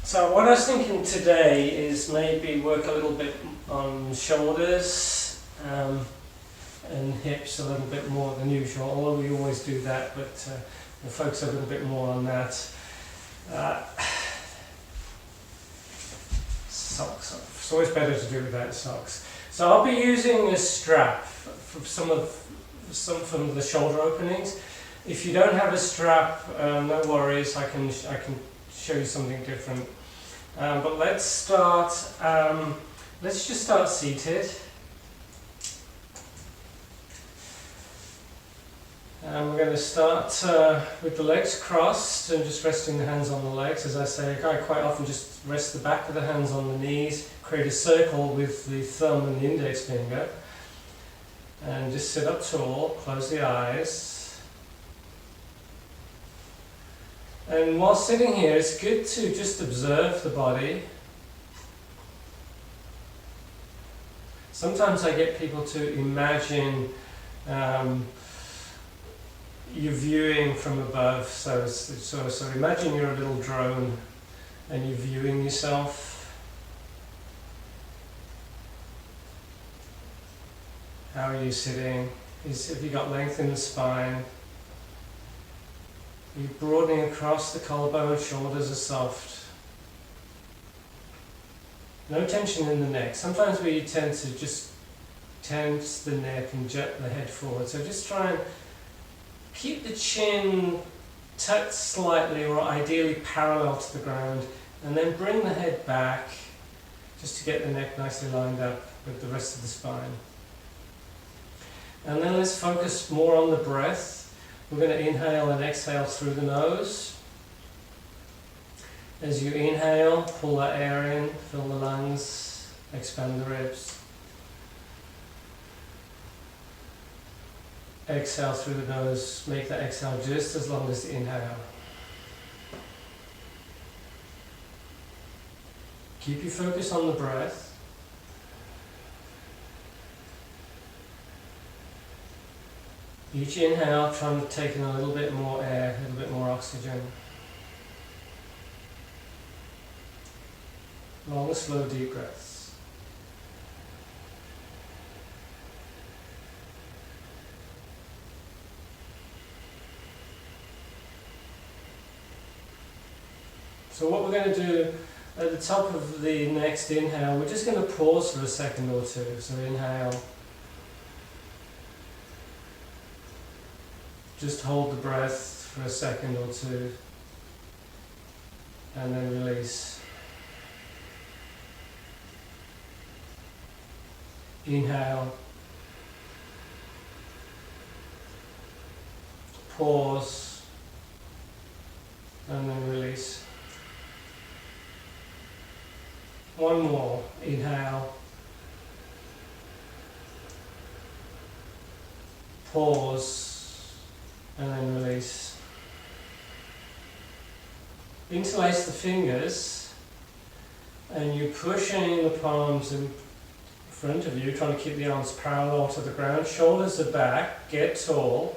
So what I was thinking today is maybe work a little bit on shoulders and hips a little bit more than usual, although we always do that, but we'll focus a little bit more on that. Socks. It's always better to do without socks. So I'll be using a strap for some of the shoulder openings. If you don't have a strap, no worries. I can show you something different. But let's start. Let's just start seated. And we're going to start with the legs crossed and just resting the hands on the legs. As I say, I quite often just rest the back of the hands on the knees, create a circle with the thumb and the index finger, and just sit up tall, close the eyes. And while sitting here, it's good to just observe the body. Sometimes I get people to imagine you're viewing from above, so imagine you're a little drone and you're viewing yourself. How are you sitting? Have you got length in the spine? Are you broadening across the collarbone? Shoulders are soft. No tension in the neck. Sometimes we tend to just tense the neck and jet the head forward, so just try and keep the chin tucked slightly, or ideally parallel to the ground, and then bring the head back just to get the neck nicely lined up with the rest of the spine. And then let's focus more on the breath. We're going to inhale and exhale through the nose. As you inhale, pull that air in, fill the lungs, expand the ribs. Exhale through the nose, make that exhale just as long as the inhale. Keep your focus on the breath. Each inhale, trying to take in a little bit more air, a little bit more oxygen. Long, slow, deep breaths. So what we're going to do at the top of the next inhale, we're just going to pause for a second or two. So inhale. Just hold the breath for a second or two. And then release. Inhale. Pause. And then release. One more. Inhale. Pause. And then release. Interlace the fingers and you're pushing the palms in front of you, trying to keep the arms parallel to the ground. Shoulders are back. Get tall.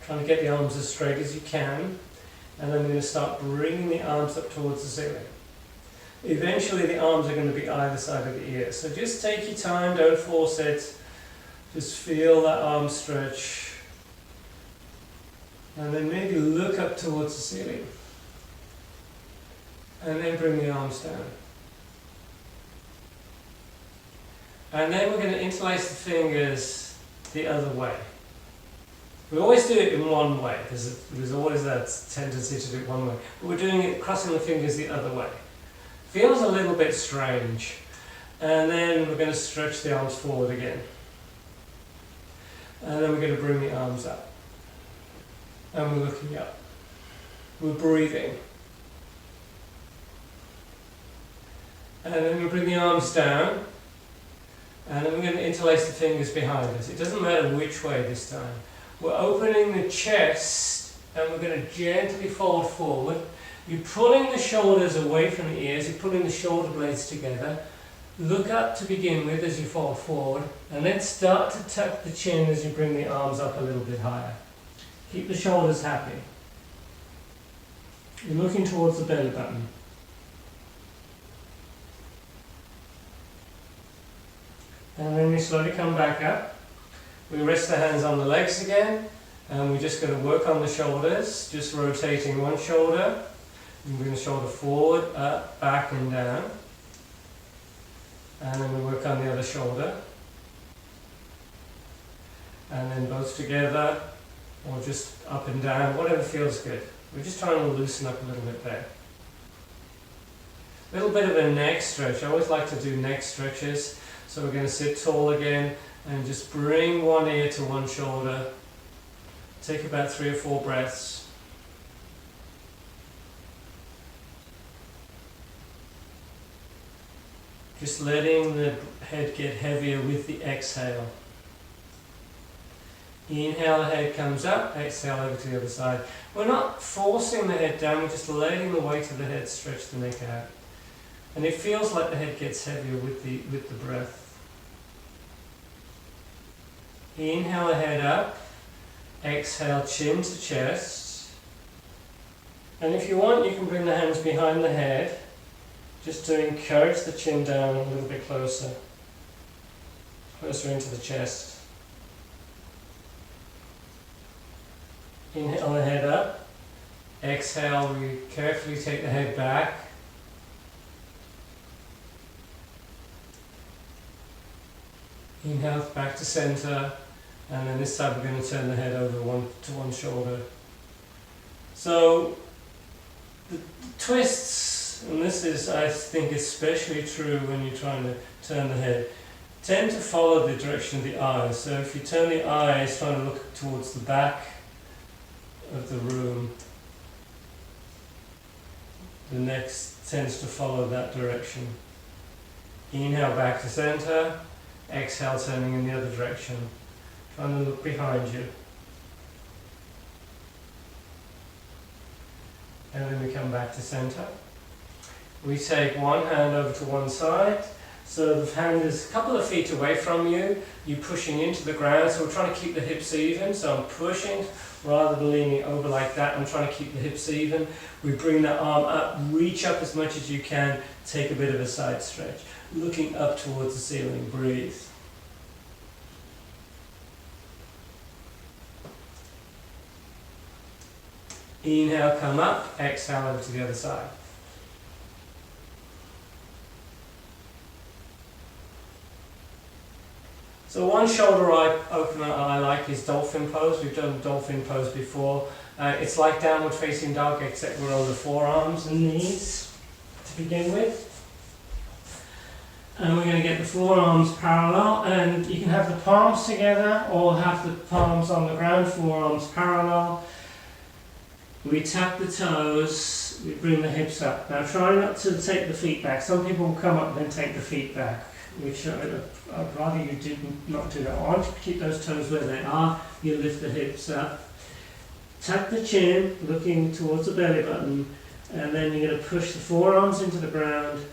Trying to get the arms as straight as you can. And then we're going to start bringing the arms up towards the ceiling. Eventually the arms are going to be either side of the ear. So just take your time, don't force it. Just feel that arm stretch. And then maybe look up towards the ceiling. And then bring the arms down. And then we're going to interlace the fingers the other way. We always do it in one way. There's always that tendency to do it one way. But we're doing it, crossing the fingers the other way. Feels a little bit strange. And then we're going to stretch the arms forward again. And then we're going to bring the arms up. And we're looking up. We're breathing. And then we bring the arms down. And then we're going to interlace the fingers behind us. It doesn't matter which way this time. We're opening the chest and we're going to gently fold forward. You're pulling the shoulders away from the ears, you're pulling the shoulder blades together. Look up to begin with as you fold forward, and then start to tuck the chin as you bring the arms up a little bit higher. Keep the shoulders happy. You're looking towards the belly button. And then we slowly come back up. We rest the hands on the legs again, and we're just going to work on the shoulders, just rotating one shoulder. And bring the shoulder forward, up, back and down. And then we work on the other shoulder. And then both together, or just up and down, whatever feels good. We're just trying to loosen up a little bit there. A little bit of a neck stretch. I always like to do neck stretches. So we're going to sit tall again and just bring one ear to one shoulder. Take about 3 or 4 breaths. Just letting the head get heavier with the exhale. Inhale, the head comes up, exhale over to the other side. We're not forcing the head down, we're just letting the weight of the head stretch the neck out. And it feels like the head gets heavier with the breath. Inhale the head up, exhale chin to chest. And if you want, you can bring the hands behind the head, just to encourage the chin down a little bit closer into the chest. Inhale the head up, exhale, we carefully take the head back. Inhale back to center, and then this time we're going to turn the head over to one shoulder. So the twists, and this is I think especially true when you're trying to turn the head, tend to follow the direction of the eyes. So if you turn the eyes trying to look towards the back of the room, the neck tends to follow that direction. Inhale back to center, exhale turning in the other direction, trying to look behind you. And then we come back to center. We take one hand over to one side, so the hand is a couple of feet away from you. You're pushing into the ground, so we're trying to keep the hips even. So I'm pushing rather than leaning over like that. I'm trying to keep the hips even. We bring the arm up, reach up as much as you can, take a bit of a side stretch. Looking up towards the ceiling, breathe. Inhale, come up, exhale over to the other side. So one shoulder opener I like is dolphin pose. We've done dolphin pose before. It's like downward facing dog, except we're on the forearms and knees to begin with. And we're going to get the forearms parallel, and you can have the palms together or have the palms on the ground, forearms parallel. We tap the toes, we bring the hips up. Now try not to take the feet back. Some people will come up and then take the feet back, which I'd rather you not do that. I want you to keep those toes where they are. You lift the hips up. Tap the chin, looking towards the belly button, and then you're going to push the forearms into the ground,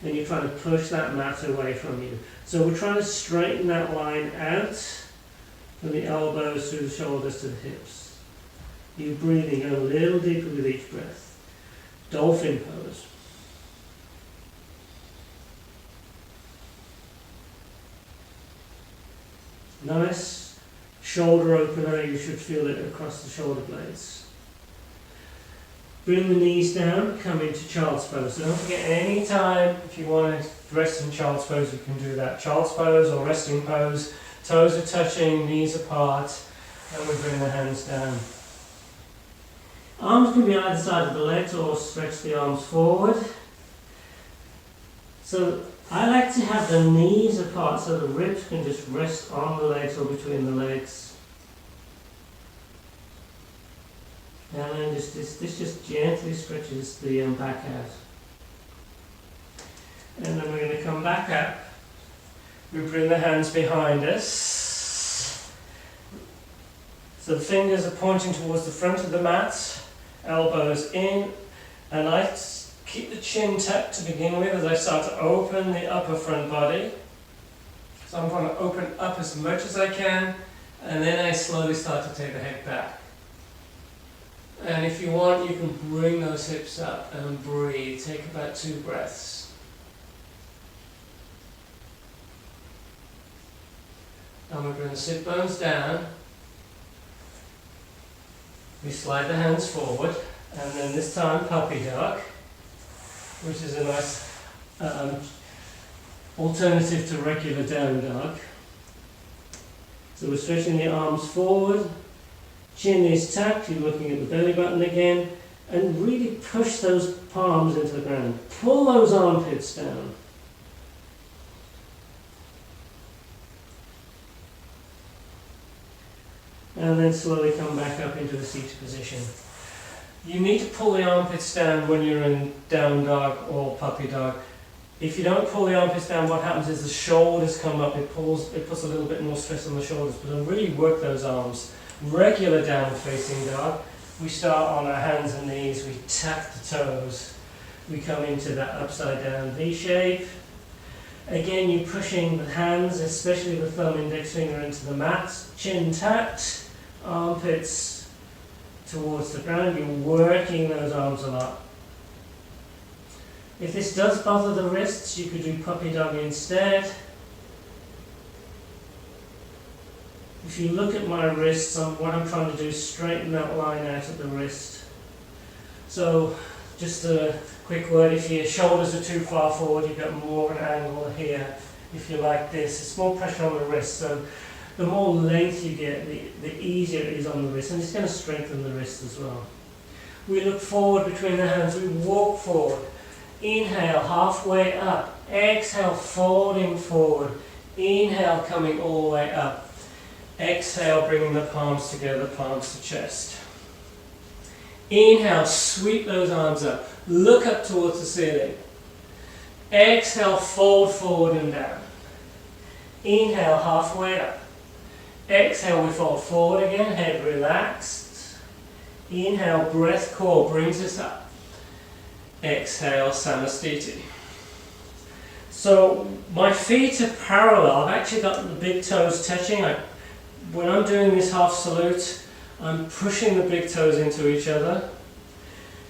and you're trying to push that mat away from you. So we're trying to straighten that line out from the elbows through the shoulders to the hips. You're breathing a little deeper with each breath. Dolphin pose. Nice shoulder opener, you should feel it across the shoulder blades. Bring the knees down, come into child's pose. So don't forget, any time if you want to rest in child's pose, you can do that. Child's pose or resting pose, toes are touching, knees apart, and we bring the hands down. Arms can be either side of the legs or stretch the arms forward. So I like to have the knees apart so the ribs can just rest on the legs or between the legs. And then this just gently stretches the back out. And then we're going to come back up. We bring the hands behind us. So the fingers are pointing towards the front of the mat. Elbows in, and I keep the chin tucked to begin with as I start to open the upper front body. So I'm going to open up as much as I can, and then I slowly start to take the head back. And if you want, you can bring those hips up and breathe. Take about 2 breaths. And we're going to sit bones down. We slide the hands forward, and then this time puppy dog, which is a nice alternative to regular down dog. So we're stretching the arms forward, chin is tucked, you're looking at the belly button again, and really push those palms into the ground. Pull those armpits down. And then slowly come back up into the seated position. You need to pull the armpits down when you're in down dog or puppy dog. If you don't pull the armpits down, what happens is the shoulders come up, it puts a little bit more stress on the shoulders, but really work those arms. Regular downward facing dog. We start on our hands and knees, we tap the toes. We come into that upside down V shape. Again, you're pushing the hands, especially the thumb index finger, into the mat, chin tucked. Armpits towards the ground, you're working those arms a lot. If this does bother the wrists, you could do puppy dog instead. If you look at my wrists, what I'm trying to do is straighten that line out of the wrist. So, just a quick word, if your shoulders are too far forward, you've got more of an angle here. If you like this, it's more pressure on the wrist. So, the more length you get, the easier it is on the wrist, and it's going to strengthen the wrist as well. We look forward between the hands, we walk forward. Inhale, halfway up. Exhale, folding forward. Inhale, coming all the way up. Exhale, bringing the palms together, palms to chest. Inhale, sweep those arms up. Look up towards the ceiling. Exhale, fold forward and down. Inhale, halfway up. Exhale, we fold forward again, head relaxed. Inhale, breath core brings us up. Exhale, Samasthiti. So my feet are parallel. I've actually got the big toes touching. When I'm doing this half salute, I'm pushing the big toes into each other.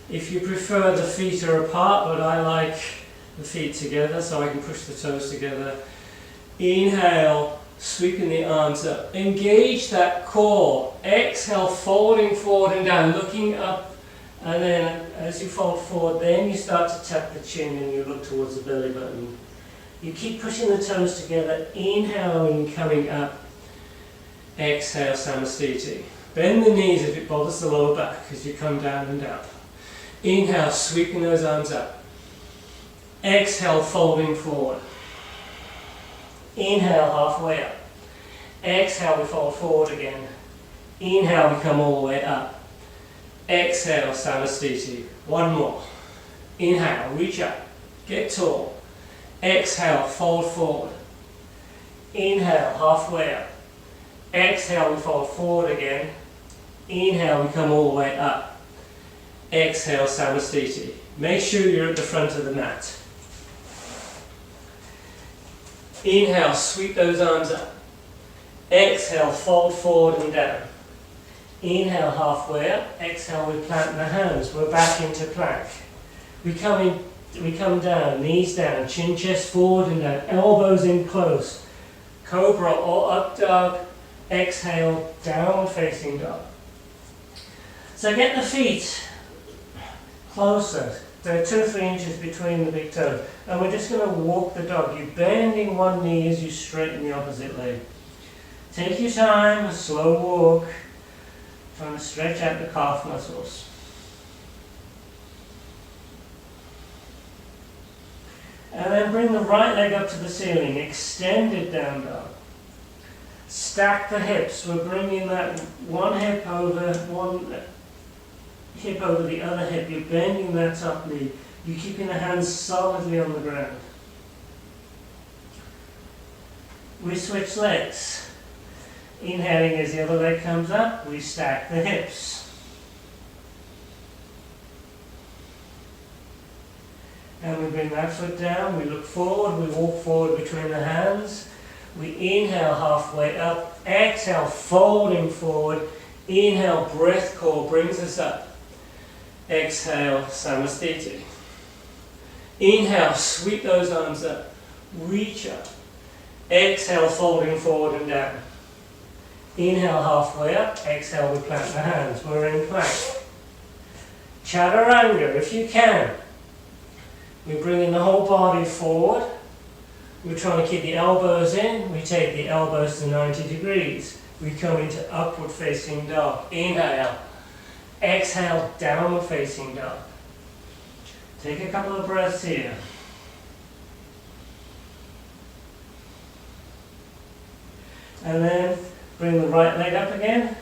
If you prefer, the feet are apart, but I like the feet together so I can push the toes together. Inhale, sweeping the arms up. Engage that core. Exhale, folding forward and down, looking up, and then as you fold forward, then you start to tap the chin and you look towards the belly button. You keep pushing the toes together, inhaling, coming up. Exhale, Samasthiti. Bend the knees if it bothers the lower back as you come down and up. Inhale, sweeping those arms up. Exhale, folding forward. Inhale, halfway up. Exhale, we fold forward again. Inhale, we come all the way up. Exhale, Samasthiti. One more. Inhale, reach up. Get tall. Exhale, fold forward. Inhale, halfway up. Exhale, we fold forward again. Inhale, we come all the way up. Exhale, Samasthiti. Make sure you're at the front of the mat. Inhale, sweep those arms up. Exhale, fold forward and down. Inhale, halfway up. Exhale, we plant the hands. We're back into plank. We come down, knees down, chin, chest forward and down, elbows in close. Cobra or up dog. Exhale, downward facing dog. So get the feet closer. There are 2 or 3 inches between the big toes. And we're just going to walk the dog. You're bending one knee as you straighten the opposite leg. Take your time, a slow walk. Trying to stretch out the calf muscles. And then bring the right leg up to the ceiling. Extend it down dog. Stack the hips. We're bringing that one hip over the other hip. You're bending that top knee. You're keeping the hands solidly on the ground. We switch legs. Inhaling as the other leg comes up, we stack the hips. And we bring that foot down, we look forward, we walk forward between the hands. We inhale halfway up, exhale folding forward, inhale breath core brings us up. Exhale, Samasthiti. Inhale, sweep those arms up, reach up. Exhale, folding forward and down. Inhale, halfway up. Exhale, we plant the hands. We're in plank. Chaturanga, if you can. We're bringing the whole body forward. We're trying to keep the elbows in. We take the elbows to 90 degrees. We come into upward facing dog. Inhale. Exhale, downward facing dog. Take a couple of breaths here. And then bring the right leg up again.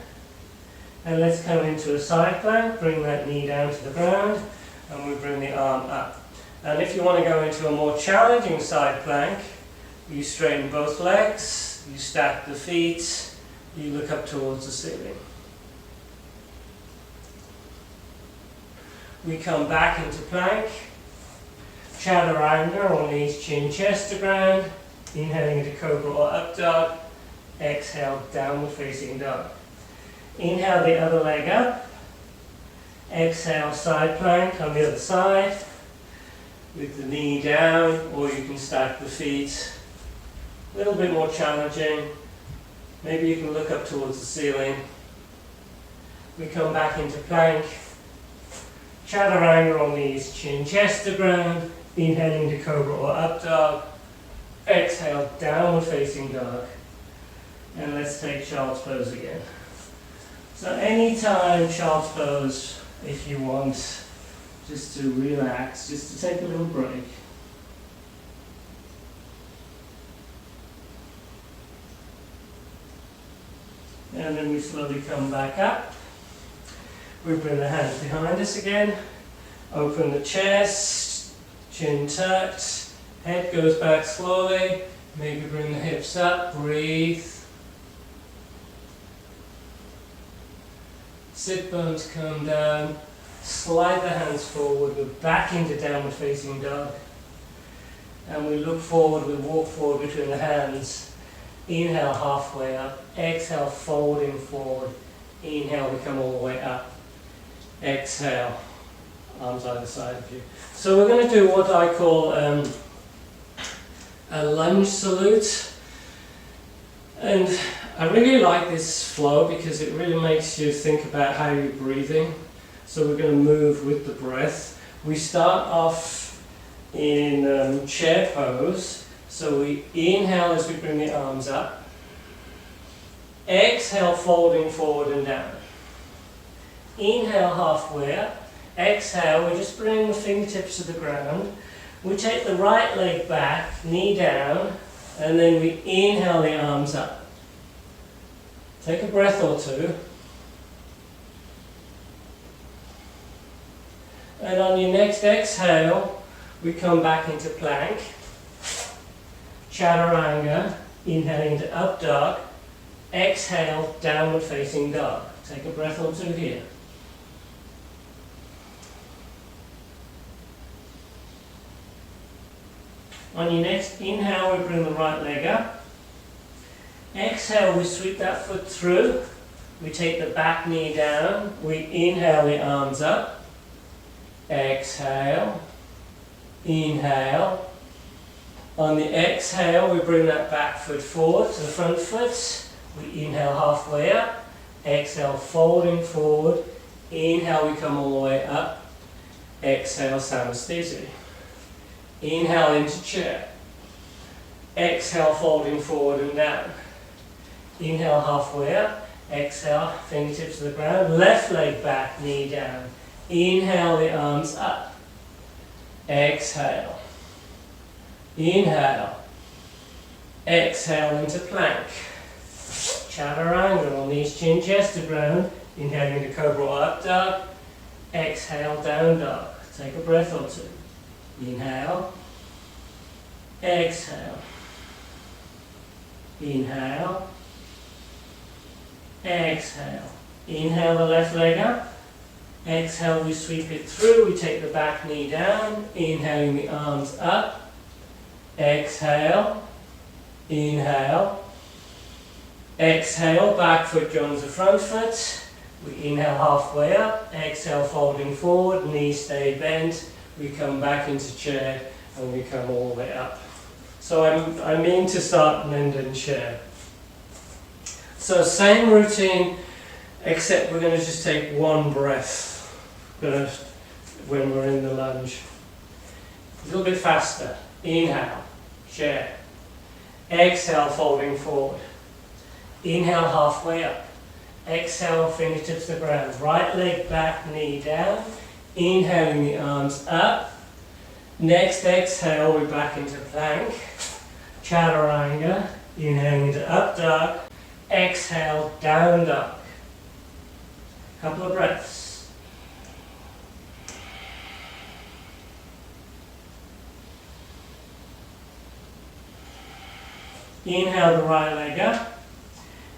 And let's come into a side plank. Bring that knee down to the ground. And we bring the arm up. And if you want to go into a more challenging side plank, you straighten both legs, you stack the feet, you look up towards the ceiling. We come back into plank. Chaturanga, or knees, chin, chest to ground. Inhaling into cobra or up dog. Exhale, downward facing dog. Inhale the other leg up. Exhale, side plank on the other side. With the knee down, or you can stack the feet. A little bit more challenging. Maybe you can look up towards the ceiling. We come back into plank. Chaturanga on knees, chin, chest to ground. Inhaling to cobra or up dog. Exhale, downward facing dog. And let's take child's pose again. So anytime child's pose, if you want, just to relax, just to take a little break. And then we slowly come back up. We bring the hands behind us again. Open the chest, chin tucked, head goes back slowly. Maybe bring the hips up, breathe. Sit bones come down. Slide the hands forward. We're back into downward facing dog. And we look forward, we walk forward between the hands. Inhale, halfway up. Exhale, folding forward. Inhale, we come all the way up. Exhale, arms either side of you. So we're going to do what I call a lunge salute. And I really like this flow because it really makes you think about how you're breathing. So we're going to move with the breath. We start off in chair pose. So we inhale as we bring the arms up. Exhale, folding forward and down. Inhale, halfway up. Exhale, we just bring the fingertips to the ground. We take the right leg back, knee down, and then we inhale the arms up. Take a breath or two. And on your next exhale, we come back into plank. Chaturanga, inhaling into up dog. Exhale, downward facing dog. Take a breath or two here. On your next inhale, we bring the right leg up. Exhale, we sweep that foot through. We take the back knee down. We inhale the arms up. Exhale. Inhale. On the exhale, we bring that back foot forward to the front foot. We inhale halfway up. Exhale, folding forward. Inhale, we come all the way up. Exhale, Samasthiti. Inhale into chair. Exhale, folding forward and down. Inhale, halfway up. Exhale, fingertips to the ground. Left leg back, knee down. Inhale, the arms up. Exhale. Inhale. Exhale into plank. Chaturanga on knees, chin, chest to ground. Inhaling into cobra or up dog. Exhale, down dog. Take a breath or two. Inhale. Exhale. Inhale. Exhale. Inhale the left leg up. Exhale, we sweep it through. We take the back knee down. Inhaling the arms up. Exhale. Inhale. Exhale, back foot joins the front foot. We inhale halfway up, exhale folding forward, knees stay bent, we come back into chair and we come all the way up. So I mean to start Linden chair. So same routine, except we're going to just take one breath when we're in the lunge. A little bit faster. Inhale, chair. Exhale, folding forward. Inhale, halfway up. Exhale, fingertips to the ground. Right leg back, knee down. Inhaling the arms up. Next exhale, we're back into plank. Chaturanga. Inhaling into up dog. Exhale, down dog. Couple of breaths. Inhale the right leg up.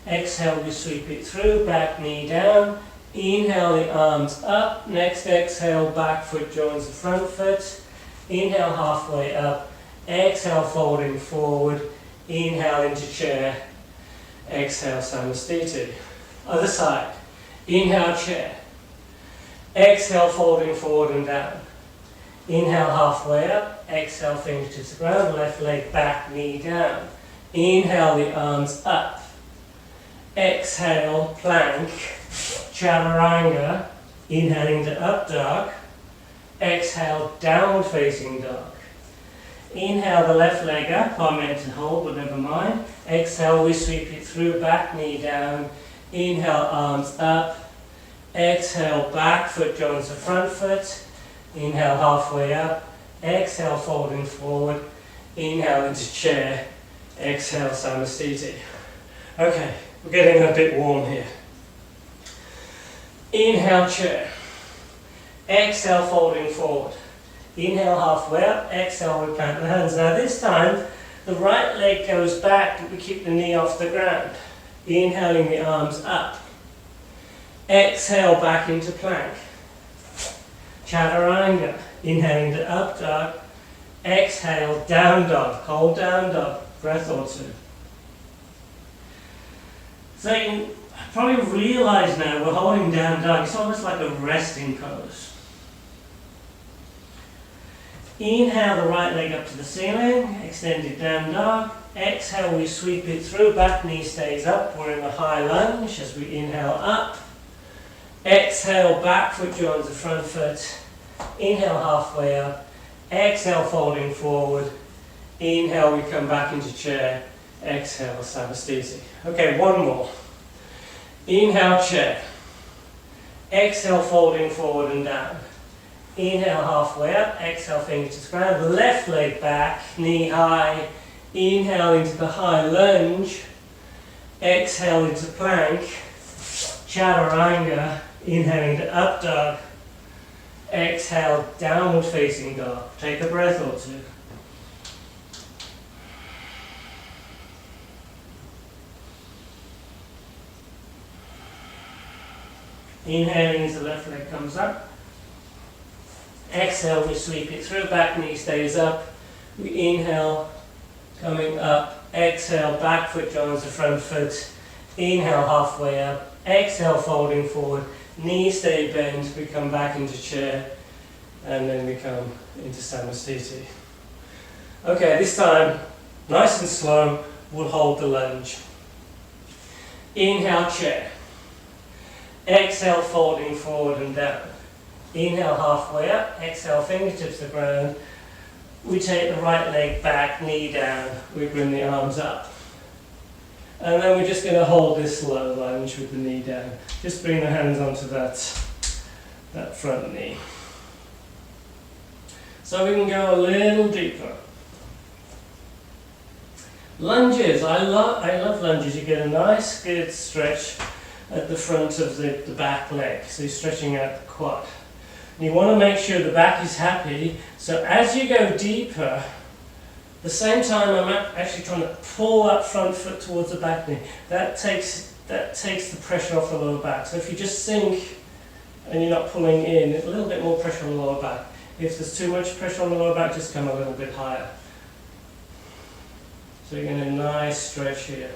Exhale, we sweep it through, back knee down. Inhale the arms up. Next exhale, back foot joins the front foot. Inhale halfway up. Exhale, folding forward. Inhale into chair. Exhale, Samasthiti. Other side. Inhale, chair. Exhale, folding forward and down. Inhale, halfway up. Exhale, fingertips to the ground. Left leg back, knee down. Inhale the arms up. Exhale, plank. Chaturanga. Inhaling to up dog. Exhale, downward facing dog. Inhale the left leg up. I meant to hold, but never mind. Exhale, we sweep it through, back knee down. Inhale, arms up. Exhale, back foot joins the front foot. Inhale, halfway up. Exhale, folding forward. Inhale into chair. Exhale, Samasthiti. Okay, we're getting a bit warm here. Inhale, chair. Exhale, folding forward. Inhale, halfway up. Exhale, we plant the hands. Now this time, the right leg goes back, but we keep the knee off the ground. Inhaling the arms up. Exhale, back into plank. Chaturanga. Inhaling to up dog. Exhale, down dog. Hold down dog. Breath or two. So you can probably realise now we're holding down dog. It's almost like a resting pose. Inhale the right leg up to the ceiling. Extended down dog. Exhale, we sweep it through. Back knee stays up. We're in a high lunge as we inhale up. Exhale, back foot joins the front foot. Inhale, halfway up. Exhale, folding forward. Inhale, we come back into chair. Exhale, Samasthiti. Okay, one more. Inhale, chair. Exhale, folding forward and down. Inhale, halfway up. Exhale, fingertips ground. Left leg back, knee high. Inhale into the high lunge. Exhale into plank. Chaturanga. Inhaling to up dog. Exhale, downward facing dog. Take a breath or two. Inhaling as the left leg comes up. Exhale, we sweep it through, back knee stays up. We inhale, coming up. Exhale, back foot joins the front foot. Inhale, halfway up. Exhale, folding forward. Knees stay bent, we come back into chair. And then we come into Samasthiti. Okay, this time, nice and slow, we'll hold the lunge. Inhale, chair. Exhale, folding forward and down. Inhale, halfway up. Exhale, fingertips to the ground. We take the right leg back, knee down. We bring the arms up. And then we're just going to hold this low lunge with the knee down. Just bring the hands onto that front knee. So we can go a little deeper. Lunges. I love lunges. You get a nice good stretch at the front of the back leg. So you're stretching out the quad. And you want to make sure the back is happy. So as you go deeper, at the same time I'm actually trying to pull that front foot towards the back knee. That takes the pressure off the lower back. So if you just sink and you're not pulling in, a little bit more pressure on the lower back. If there's too much pressure on the lower back, just come a little bit higher. So you're getting a nice stretch here.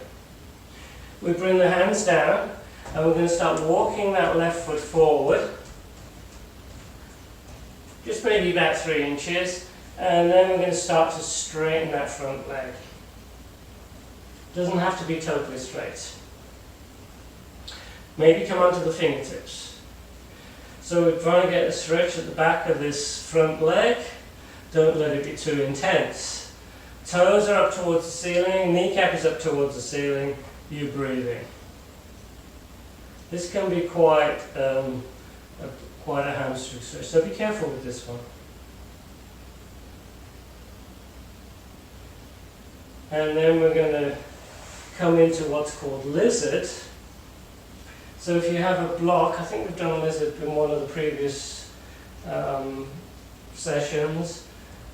We bring the hands down And we're going to start walking that left foot forward, just maybe about 3 inches, and then we're going to start to straighten that front leg. Doesn't have to be totally straight. Maybe come onto the fingertips. So we're trying to get a stretch at the back of this front leg. Don't let it be too intense. Toes are up towards the ceiling, kneecap is up towards the ceiling, you're breathing. This can be quite a hamstring stretch, so be careful with this one. And then we're going to come into what's called lizard. So if you have a block, I think we've done lizard in one of the previous sessions,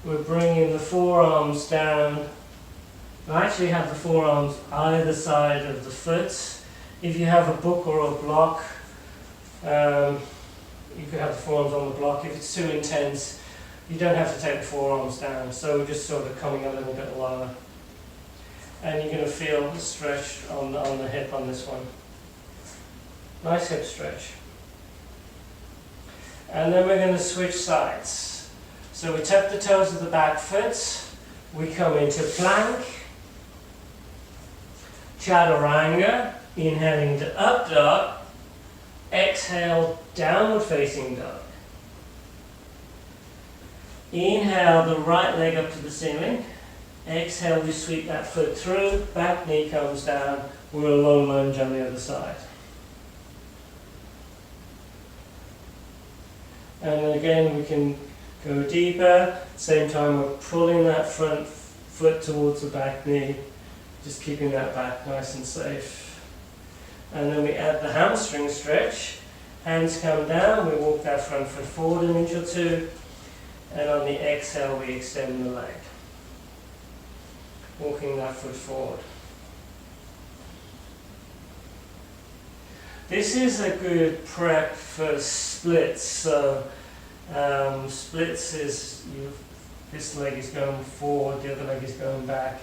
we're bringing the forearms down. I actually have the forearms either side of the foot. If you have a book or a block, you could have the forearms on the block. If it's too intense, you don't have to take the forearms down. So we're just sort of coming a little bit lower. And you're going to feel the stretch on the hip on this one. Nice hip stretch. And then we're going to switch sides. So we tap the toes of the back foot. We come into plank. Chaturanga. Inhaling to up dog. Exhale, downward facing dog. Inhale the right leg up to the ceiling. Exhale, we sweep that foot through, back knee comes down, we're a low lunge on the other side. And then again we can go deeper, same time we're pulling that front foot towards the back knee, just keeping that back nice and safe. And then we add the hamstring stretch, hands come down, we walk that front foot forward an inch or two, and on the exhale we extend the leg. Walking that foot forward. This is a good prep for splits. So splits is this leg is going forward, the other leg is going back.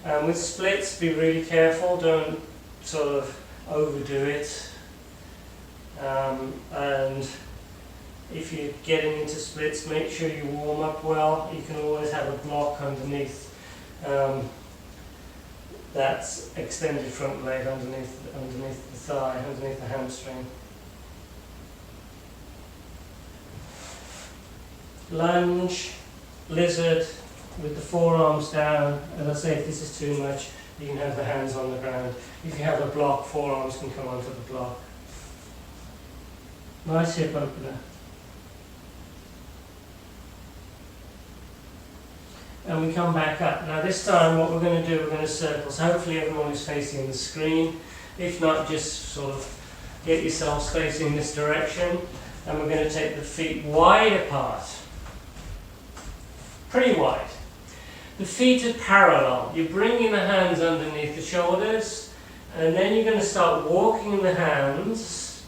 With splits, be really careful. Don't sort of overdo it. And if you're getting into splits, make sure you warm up well. You can always have a block underneath. That's extended front leg underneath the thigh, underneath the hamstring. Lunge, lizard, with the forearms down. As I say, if this is too much, you can have the hands on the ground. If you have a block, forearms can come onto the block. Nice hip opener. And we come back up. Now this time what we're going to do, we're going to circle. So hopefully everyone is facing the screen. If not, just sort of get yourselves facing this direction. And we're going to take the feet wide apart. Pretty wide. The feet are parallel. You're bringing the hands underneath the shoulders. And then you're going to start walking the hands.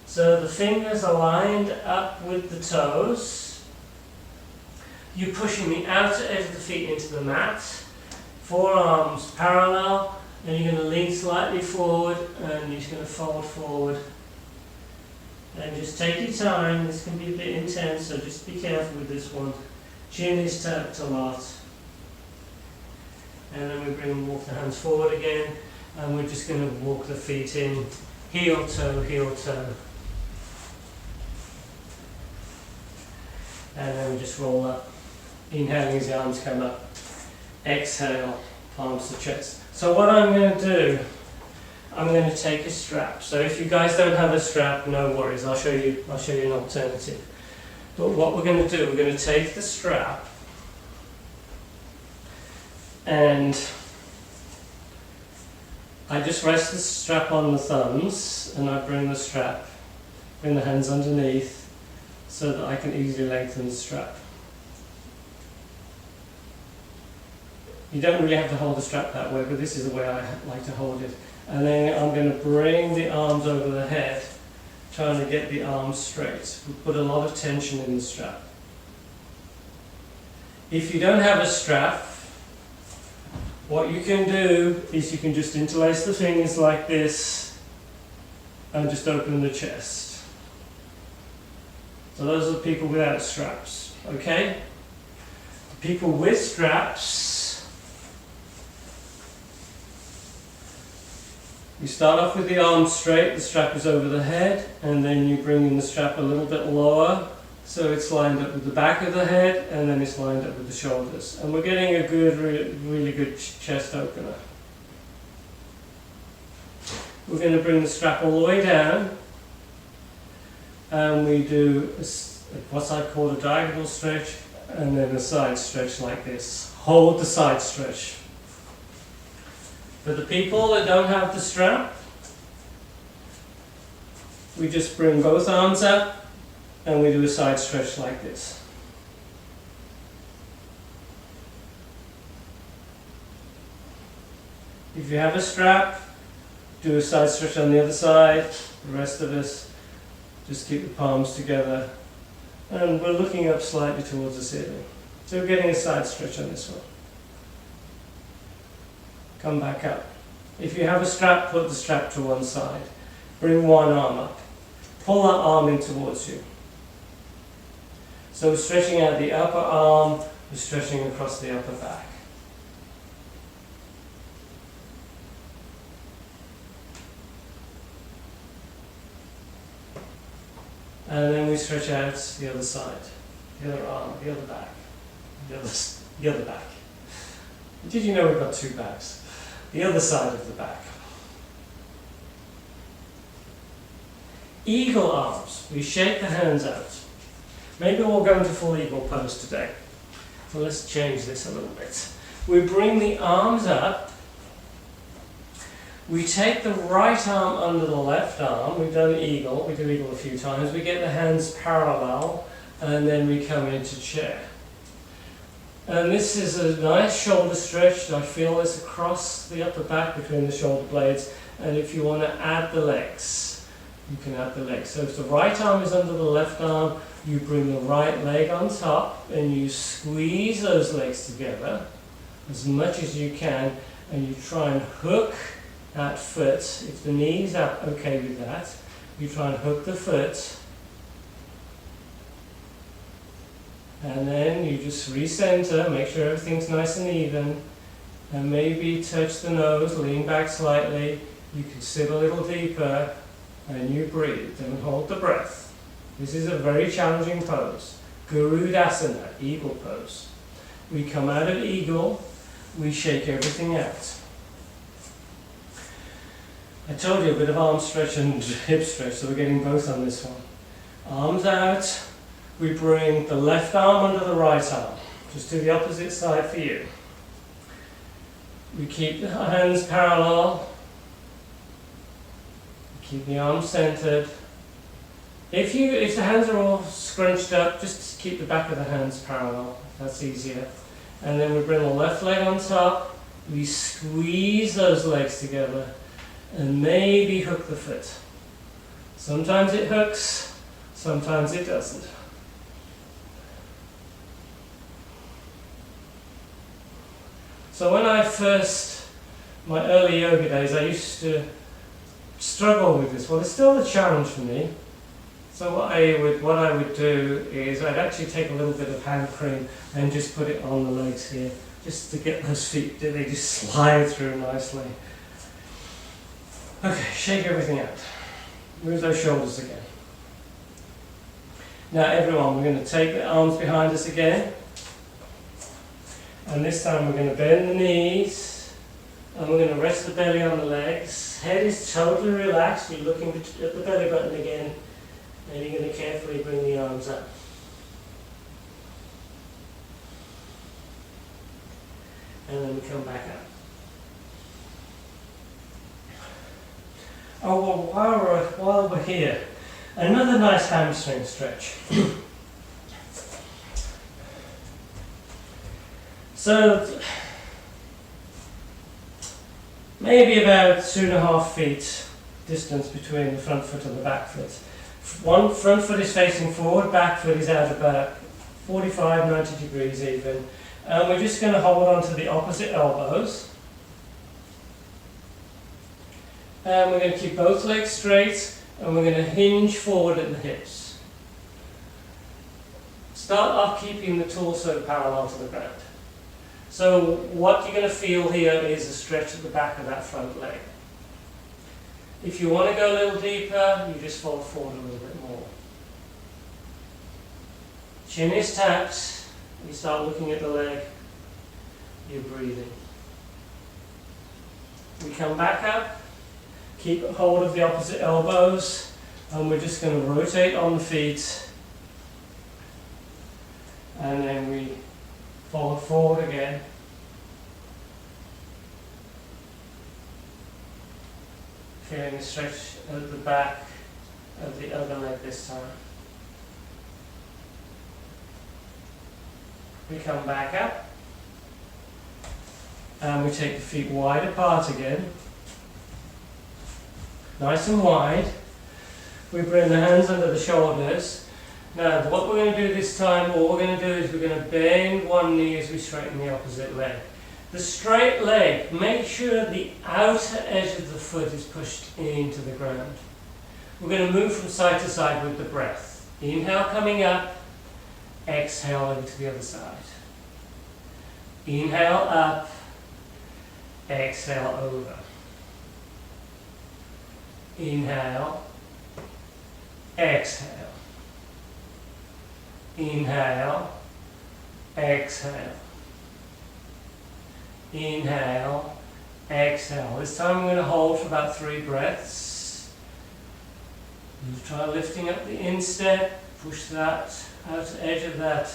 So the fingers are lined up with the toes. You're pushing the outer edge of the feet into the mat, forearms parallel, and you're going to lean slightly forward and you're just going to fold forward. And just take your time, this can be a bit intense, so just be careful with this one. Chin is tapped a lot. And then we walk the hands forward again, and we're just going to walk the feet in, heel toe, heel toe. And then we just roll up. Inhaling as the arms come up. Exhale, palms to chest. So what I'm going to do, I'm going to take a strap. So if you guys don't have a strap, no worries. I'll show you an alternative. But what we're going to do, we're going to take the strap and I just rest the strap on the thumbs and I bring the hands underneath so that I can easily lengthen the strap. You don't really have to hold the strap that way, but this is the way I like to hold it. And then I'm going to bring the arms over the head, trying to get the arms straight. We put a lot of tension in the strap. If you don't have a strap, what you can do is you can just interlace the fingers like this, and just open the chest. So those are the people without straps, okay? The people with straps, you start off with the arms straight, the strap is over the head, and then you bring in the strap a little bit lower, so it's lined up with the back of the head, and then it's lined up with the shoulders. And we're getting a good, really good chest opener. We're going to bring the strap all the way down, and we do what I call a diagonal stretch, and then a side stretch like this. Hold the side stretch. For the people that don't have the strap, we just bring both arms up, and we do a side stretch like this. If you have a strap, do a side stretch on the other side. The rest of us just keep the palms together, and we're looking up slightly towards the ceiling. So we're getting a side stretch on this one. Come back up. If you have a strap, put the strap to one side. Bring one arm up. Pull that arm in towards you. So we're stretching out the upper arm, we're stretching across the upper back. And then we stretch out the other side, the other arm, the other back, the other back. Did you know we've got two backs? The other side of the back. Eagle arms. We shake the hands out. Maybe we'll go into full eagle pose today. So let's change this a little bit. We bring the arms up. We take the right arm under the left arm. We've done eagle. We do eagle a few times. We get the hands parallel, and then we come into chair. And this is a nice shoulder stretch. I feel this across the upper back between the shoulder blades. And if you want to add the legs, you can add the legs. So if the right arm is under the left arm, you bring the right leg on top and you squeeze those legs together as much as you can, and you try and hook that foot. If the knees are okay with that, you try and hook the foot, and then you just recenter, make sure everything's nice and even, and maybe touch the nose, lean back slightly. You can sit a little deeper, and you breathe and hold the breath. This is a very challenging pose. Garudasana, eagle pose. We come out of eagle, we shake everything out. I told you a bit of arm stretch and hip stretch, so we're getting both on this one. Arms out, we bring the left arm under the right arm. Just do the opposite side for you. We keep the hands parallel. Keep the arms centered. If the hands are all scrunched up, just keep the back of the hands parallel. That's easier. And then we bring the left leg on top. We squeeze those legs together and maybe hook the foot. Sometimes it hooks, sometimes it doesn't. So when my early yoga days, I used to struggle with this. Well, it's still a challenge for me. So what I would do is I'd actually take a little bit of hand cream and just put it on the legs here, just to get those feet, they just slide through nicely. Okay, shake everything out. Move those shoulders again. Now everyone, we're going to take the arms behind us again. And this time we're going to bend the knees. And we're going to rest the belly on the legs. Head is totally relaxed. You're looking at the belly button again. And you're going to carefully bring the arms up. And then we come back up. Oh, well, while we're here, another nice hamstring stretch. So, maybe about 2.5 feet distance between the front foot and the back foot. One front foot is facing forward, back foot is out about 45, 90 degrees even. And we're just going to hold on to the opposite elbows. And we're going to keep both legs straight. And we're going to hinge forward at the hips. Start off keeping the torso parallel to the ground. So what you're going to feel here is a stretch at the back of that front leg. If you want to go a little deeper, you just fold forward a little bit more. Chin is tapped. You start looking at the leg. You're breathing. We come back up. Keep hold of the opposite elbows. And we're just going to rotate on the feet. And then we fold forward again. Feeling a stretch at the back of the other leg this time. We come back up. And we take the feet wide apart again. Nice and wide. We bring the hands under the shoulders. Now, what we're going to do this time, all we're going to do is we're going to bend one knee as we straighten the opposite leg. The straight leg, make sure the outer edge of the foot is pushed into the ground. We're going to move from side to side with the breath. Inhale coming up, exhale over to the other side. Inhale up, exhale over. Inhale, exhale. Inhale, exhale. Inhale, exhale. This time I'm going to hold for about 3 breaths. And try lifting up the instep, push that outer edge of that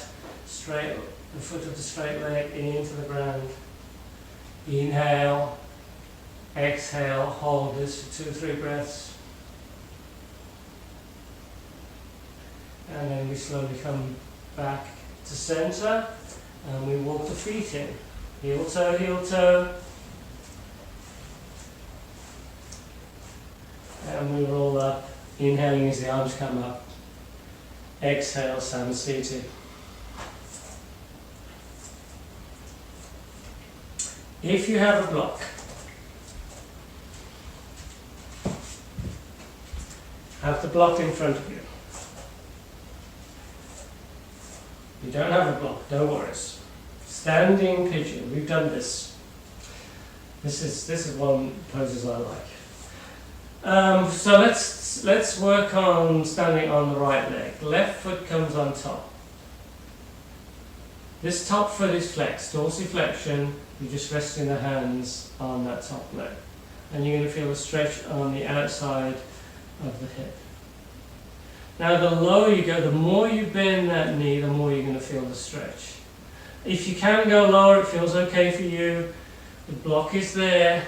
straight, the foot of the straight leg into the ground. Inhale, exhale, hold this for 2-3 breaths. And then we slowly come back to center and we walk the feet in. Heel toe, heel toe. And we roll up, inhaling as the arms come up. Exhale, Samasthiti. If you have a block, have the block in front of you. You don't have a block, don't worry. Standing pigeon, we've done this. This is one of the poses I like. So let's work on standing on the right leg. Left foot comes on top. This top foot is flexed, dorsiflexion. You're just resting the hands on that top leg. And you're going to feel a stretch on the outside of the hip. Now the lower you go, the more you bend that knee, the more you're going to feel the stretch. If you can go lower, it feels okay for you. The block is there,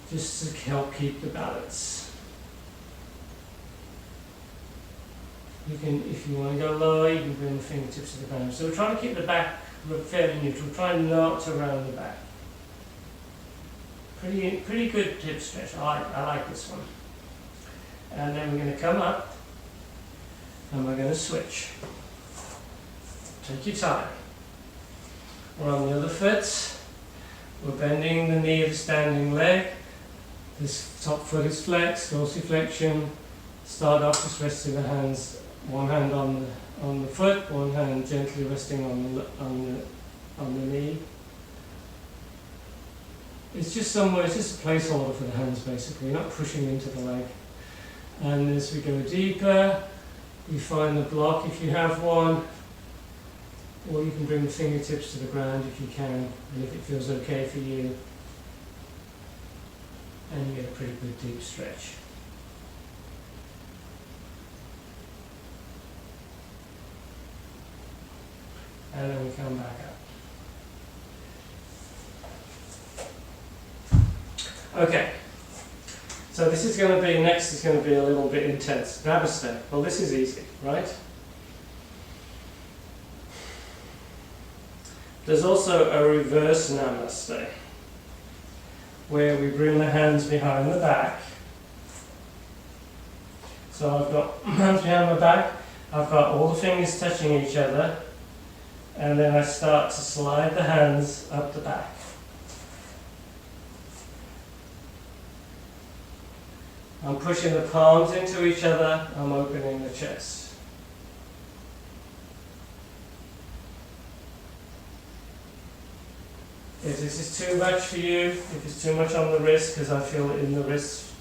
just to help keep the balance. You can, if you want to go lower, you can bring the fingertips to the ground. So we're trying to keep the back fairly neutral, trying not to round the back. Pretty good hip stretch. I like this one. And then we're going to come up. And we're going to switch. Take your time. We're on the other foot. We're bending the knee of the standing leg. This top foot is flexed, dorsiflexion. Start off just resting the hands, one hand on the foot, one hand gently resting on the knee. It's just somewhere, it's just a placeholder for the hands basically, you're not pushing into the leg. And as we go deeper, you find the block if you have one, or you can bring the fingertips to the ground if you can, and if it feels okay for you. And you get a pretty good deep stretch. And then we come back up. Okay. So this is going to be, next is going to be a little bit intense. Namaste. Well, this is easy, right? There's also a reverse Namaste, where we bring the hands behind the back. So I've got hands behind my back, I've got all the fingers touching each other, and then I start to slide the hands up the back. I'm pushing the palms into each other, I'm opening the chest. If this is too much for you, if it's too much on the wrist, because I feel it in the wrist,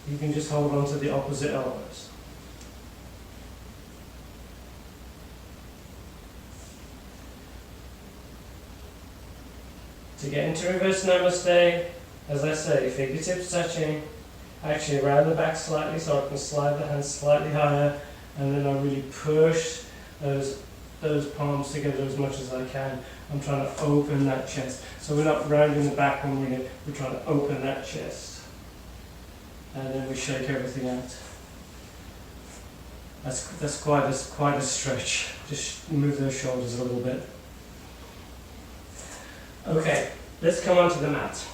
you can just hold on to the opposite elbows. To get into reverse namaste, as I say, fingertips touching, actually around the back slightly so I can slide the hands slightly higher, and then I really push those palms together as much as I can. I'm trying to open that chest. So we're not rounding the back when we're trying to open that chest. And then we shake everything out. That's quite a stretch. Just move those shoulders a little bit. Okay, let's come onto the mat.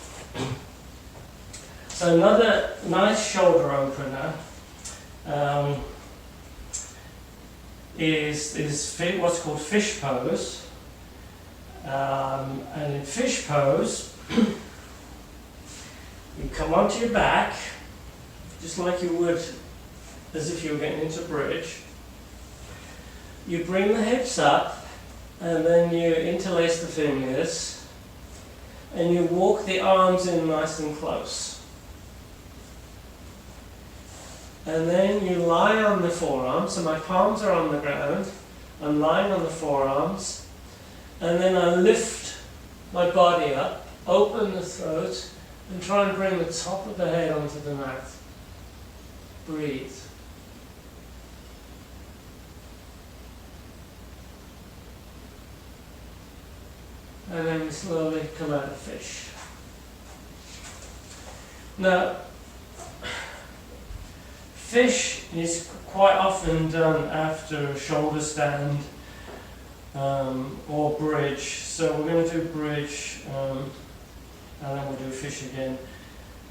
So another nice shoulder opener is what's called fish pose. And in fish pose, you come onto your back, just like you would as if you were getting into bridge. You bring the hips up, and then you interlace the fingers, and you walk the arms in nice and close. And then you lie on the forearms, so my palms are on the ground, I'm lying on the forearms, and then I lift my body up, open the throat, and try and bring the top of the head onto the mat. Breathe. And then we slowly come out of fish. Now, fish is quite often done after a shoulder stand or bridge. So we're going to do bridge and then we'll do fish again.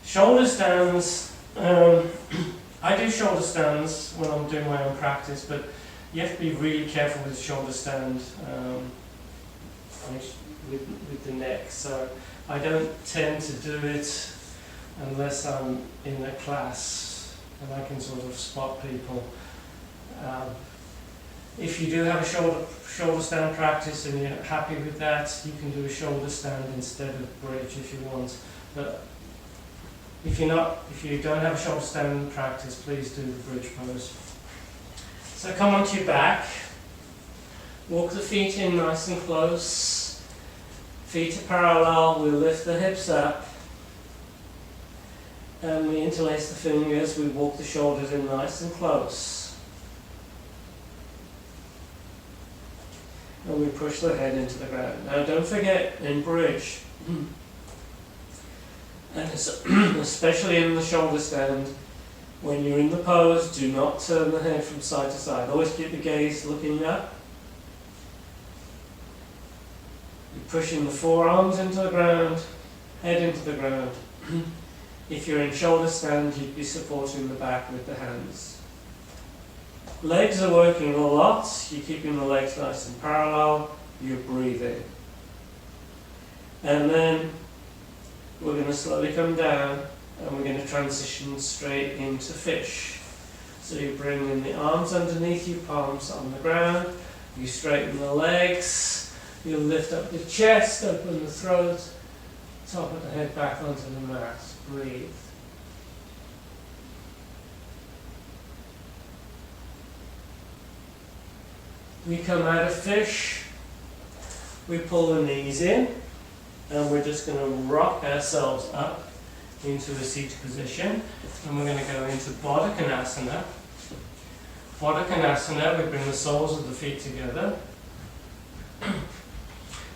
Shoulder stands, I do shoulder stands when I'm doing my own practice, but you have to be really careful with shoulder stand with the neck. So I don't tend to do it unless I'm in a class and I can sort of spot people. If you do have a shoulder stand practice and you're happy with that, you can do a shoulder stand instead of bridge if you want. But if you don't have a shoulder stand practice, please do the bridge pose. So come onto your back, walk the feet in nice and close. Feet are parallel, we lift the hips up, and we interlace the fingers, we walk the shoulders in nice and close. And we push the head into the ground. Now don't forget, in bridge, and especially in the shoulder stand, when you're in the pose, do not turn the head from side to side. Always keep the gaze looking up. You're pushing the forearms into the ground, head into the ground. If you're in shoulder stand, you'd be supporting the back with the hands. Legs are working a lot. You're keeping the legs nice and parallel. You're breathing. And then we're going to slowly come down and we're going to transition straight into fish. So you bring in the arms underneath you, palms on the ground. You straighten the legs. You lift up the chest, open the throat, top of the head back onto the mat. Breathe. We come out of fish, we pull the knees in, and we're just going to rock ourselves up into a seated position, and we're going to go into Baddha Konasana. Baddha Konasana, we bring the soles of the feet together.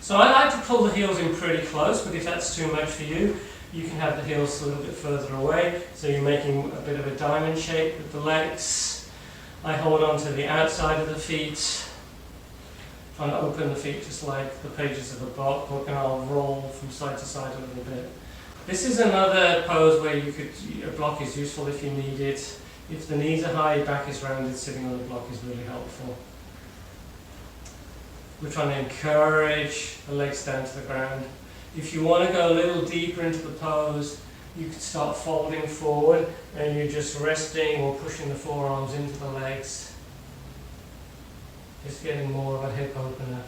So I like to pull the heels in pretty close, but if that's too much for you, you can have the heels a little bit further away, so you're making a bit of a diamond shape with the legs. I hold on to the outside of the feet, trying to open the feet just like the pages of a book, and I'll roll from side to side a little bit. This is another pose where a block is useful if you need it. If the knees are high, your back is rounded, sitting on the block is really helpful. We're trying to encourage the legs down to the ground. If you want to go a little deeper into the pose, you can start folding forward and you're just resting or pushing the forearms into the legs. Just getting more of a hip opener.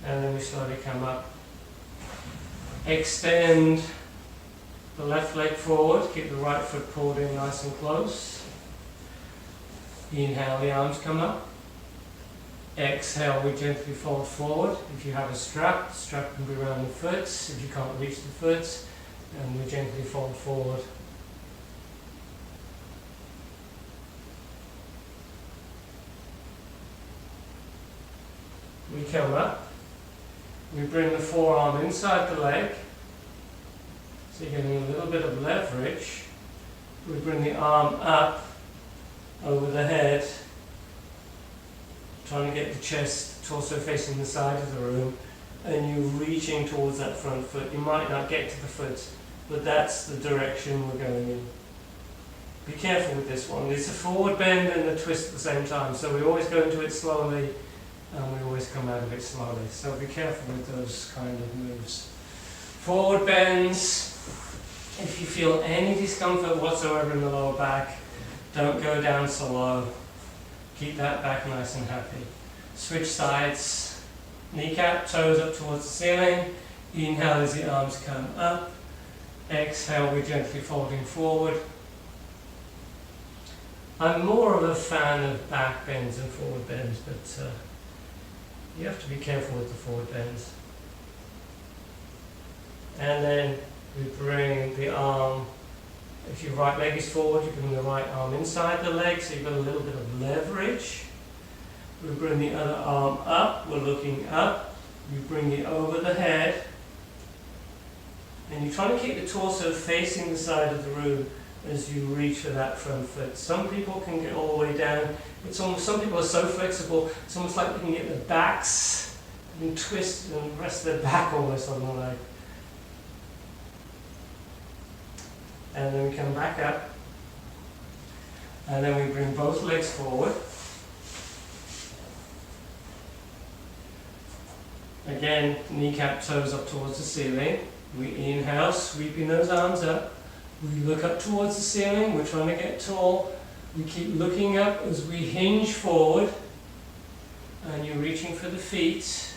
And then we slowly come up. Extend the left leg forward, keep the right foot pulled in nice and close. Inhale, the arms come up. Exhale, we gently fold forward. If you have a strap, the strap can be around the foot. If you can't reach the foot, and we gently fold forward. We come up. We bring the forearm inside the leg. So you're getting a little bit of leverage. We bring the arm up over the head, trying to get the chest, torso facing the side of the room, and you're reaching towards that front foot. You might not get to the foot, but that's the direction we're going in. Be careful with this one. It's a forward bend and a twist at the same time, so we always go into it slowly and we always come out of it slowly. So be careful with those kind of moves. Forward bends. If you feel any discomfort whatsoever in the lower back, don't go down so low. Keep that back nice and happy. Switch sides. Kneecap, toes up towards the ceiling. Inhale as the arms come up. Exhale, we're gently folding forward. I'm more of a fan of back bends and forward bends, but you have to be careful with the forward bends. And then we bring the arm, if your right leg is forward, you bring the right arm inside the leg, so you've got a little bit of leverage. We bring the other arm up, we're looking up, you bring it over the head, and you're trying to keep the torso facing the side of the room as you reach for that front foot. Some people can get all the way down. It's almost, some people are so flexible, it's almost like they can get their backs and twist and rest their back almost on the leg. And then we come back up, and then we bring both legs forward. Again, kneecap, toes up towards the ceiling. We inhale, sweeping those arms up. We look up towards the ceiling, we're trying to get tall. We keep looking up as we hinge forward, and you're reaching for the feet.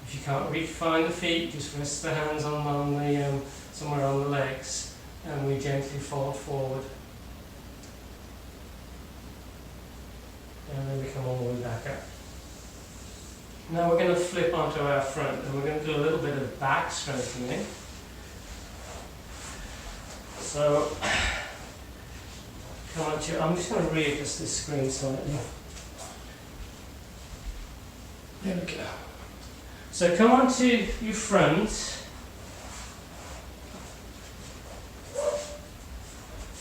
If you can't find the feet, just rest the hands on the somewhere on the legs, and we gently fold forward. And then we come all the way back up. Now we're going to flip onto our front, and we're going to do a little bit of back strengthening. So, come on to, I'm just going to readjust this screen slightly. There we go. So come on to your front.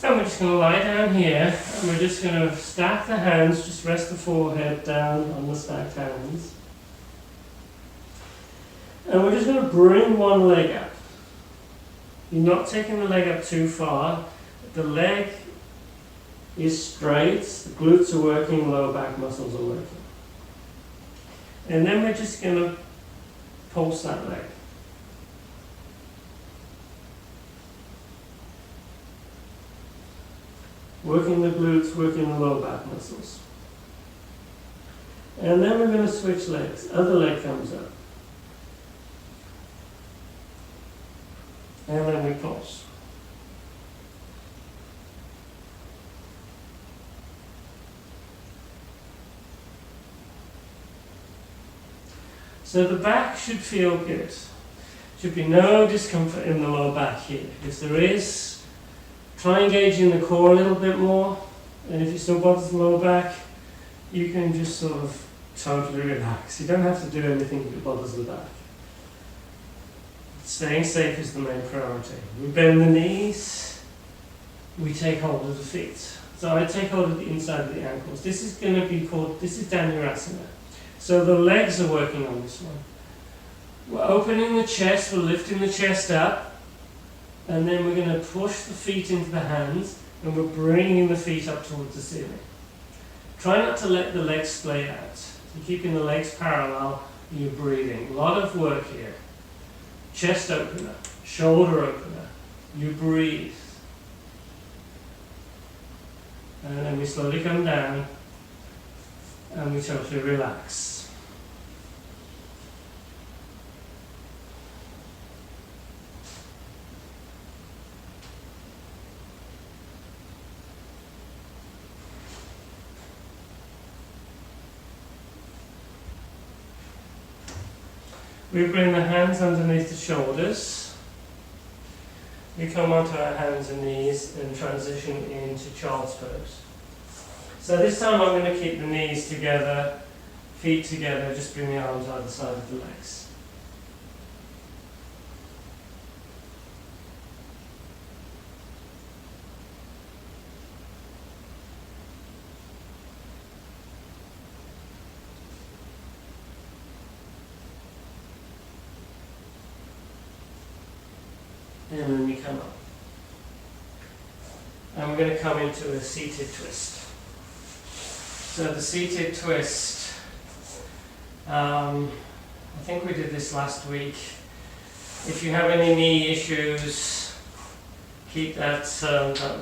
And we're just going to lie down here, and we're just going to stack the hands, just rest the forehead down on the stacked hands. And we're just going to bring one leg up. You're not taking the leg up too far. The leg is straight, the glutes are working, lower back muscles are working. And then we're just going to pulse that leg. Working the glutes, working the lower back muscles. And then we're going to switch legs. Other leg comes up. And then we pulse. So the back should feel good. Should be no discomfort in the lower back here. If there is, try engaging the core a little bit more. And if it still bothers the lower back, you can just sort of totally relax. You don't have to do anything if it bothers the back. Staying safe is the main priority. We bend the knees, we take hold of the feet. So I take hold of the inside of the ankles. This is going to be called, this is Dhanurasana. So the legs are working on this one. We're opening the chest, we're lifting the chest up, and then we're going to push the feet into the hands, and we're bringing the feet up towards the ceiling. Try not to let the legs splay out. You're keeping the legs parallel, and you're breathing. A lot of work here. chest opener, shoulder opener. You breathe. And then we slowly come down and we totally relax. We bring the hands underneath the shoulders. We come onto our hands and knees and transition into child's pose. So this time I'm going to keep the knees together, feet together, just bring the arms either side of the legs. And then we come up. And we're going to come into a seated twist. So the seated twist, I think we did this last week. If you have any knee issues, keep that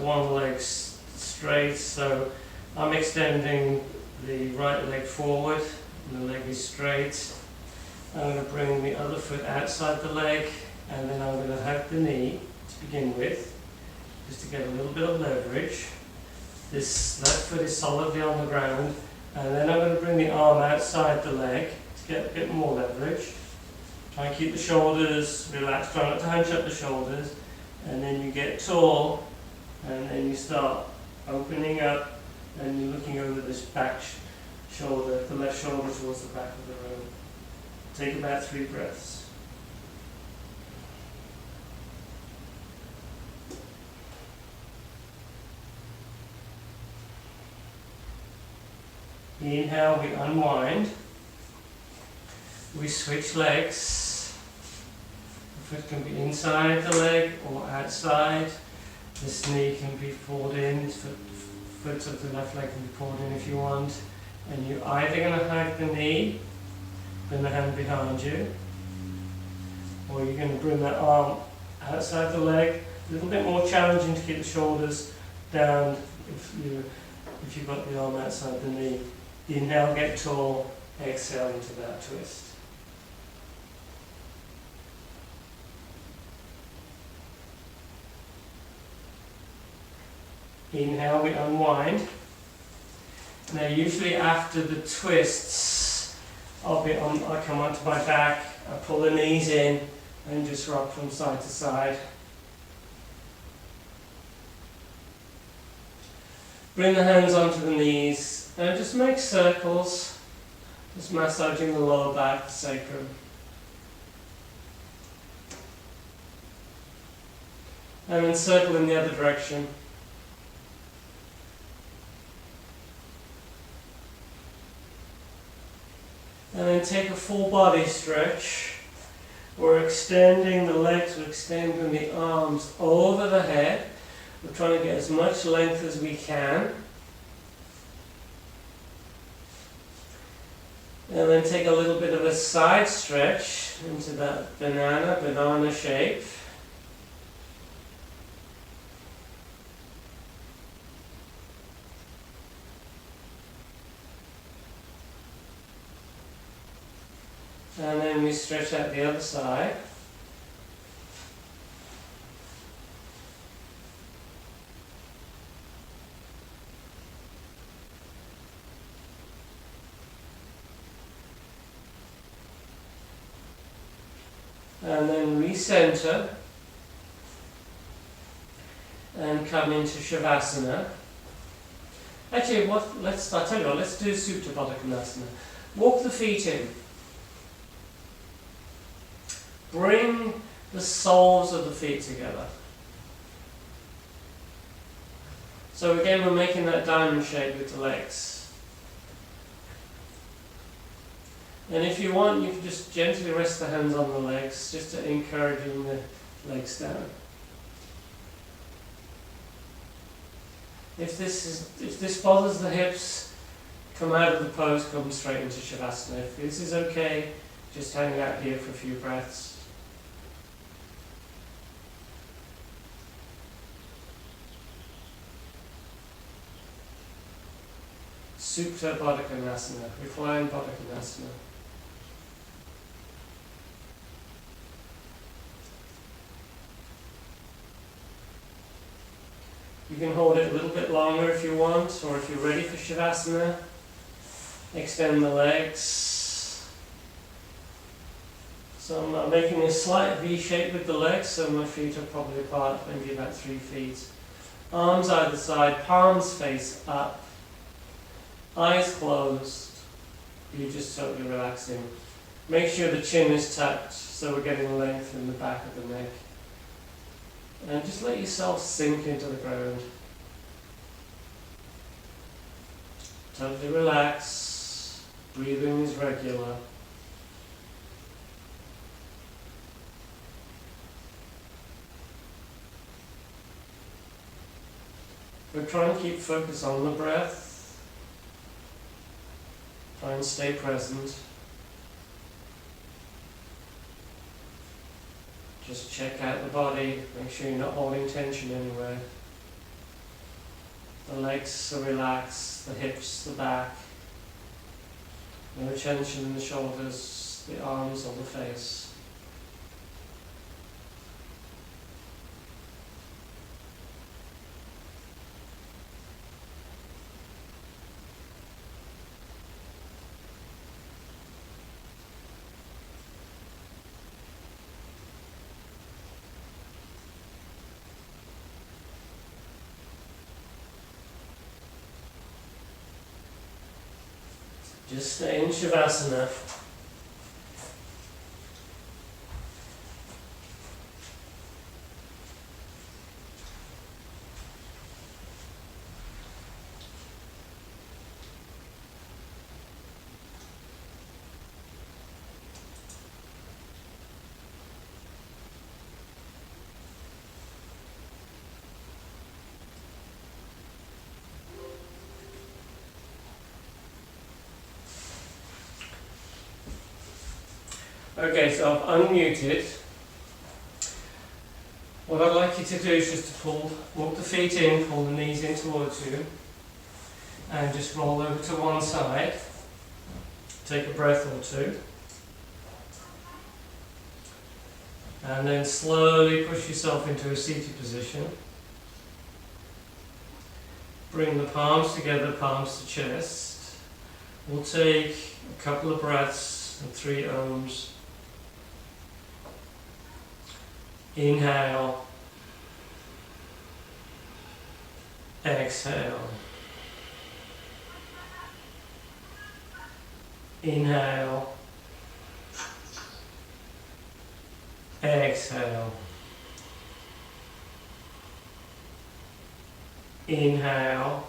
one leg straight. So I'm extending the right leg forward, and the leg is straight. I'm going to bring the other foot outside the leg, and then I'm going to hug the knee to begin with, just to get a little bit of leverage. This left foot is solidly on the ground, and then I'm going to bring the arm outside the leg to get a bit more leverage. Try and keep the shoulders relaxed, try not to hunch up the shoulders, and then you get tall, and then you start opening up, and you're looking over this back shoulder, the left shoulder towards the back of the room. Take about 3 breaths. Inhale, we unwind. We switch legs. The foot can be inside the leg or outside. This knee can be pulled in, foot of the left leg can be pulled in if you want. And you're either going to hug the knee, bring the hand behind you, or you're going to bring that arm outside the leg. A little bit more challenging to keep the shoulders down if you've got the arm outside the knee. Inhale, get tall, exhale into that twist. Inhale, we unwind. Now usually after the twists, I come onto my back, I pull the knees in and just rock from side to side. Bring the hands onto the knees and just make circles, just massaging the lower back, the sacrum. And then circle in the other direction. And then take a full body stretch. We're extending the legs, we're extending the arms over the head. We're trying to get as much length as we can. And then take a little bit of a side stretch into that banana shape. And then we stretch out the other side. And then recenter and come into Shavasana. Actually, let's do Supta Baddha Konasana. Walk the feet in. Bring the soles of the feet together. So again, we're making that diamond shape with the legs. And if you want, you can just gently rest the hands on the legs, just to encouraging the legs down. If this bothers the hips, come out of the pose, come straight into Shavasana. If this is okay, just hang out here for a few breaths. Supta Baddha Konasana, reclined Baddha Konasana. You can hold it a little bit longer if you want, or if you're ready for Shavasana, extend the legs. So I'm making a slight V shape with the legs, so my feet are probably apart, maybe about 3 feet. Arms either side, palms face up, eyes closed. You're just totally relaxing. Make sure the chin is tucked, so we're getting length in the back of the neck. And just let yourself sink into the ground. Totally relax. Breathing is regular. But try and keep focus on the breath. Try and stay present. Just check out the body, make sure you're not holding tension anywhere. The legs are relaxed, the hips, the back. No tension in the shoulders, the arms or the face. Just stay in Shavasana. Okay, so I've unmuted. What I'd like you to do is just to walk the feet in, pull the knees in towards you, and just roll over to one side. Take a breath or two. And then slowly push yourself into a seated position. Bring the palms together, palms to chest. We'll take a couple of breaths and 3 ohms. Inhale, exhale, inhale, exhale, inhale,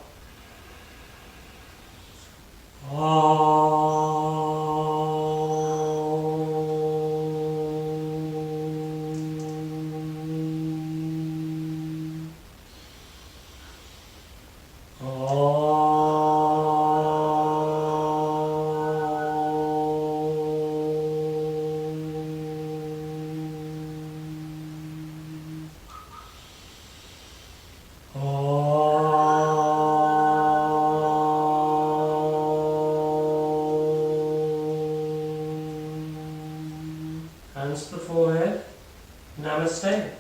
hands to the forehead. Namaste.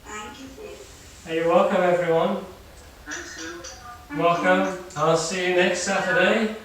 Thank you. Hey, you're welcome, everyone. Thanks, Sue. Welcome. I'll see you next Saturday.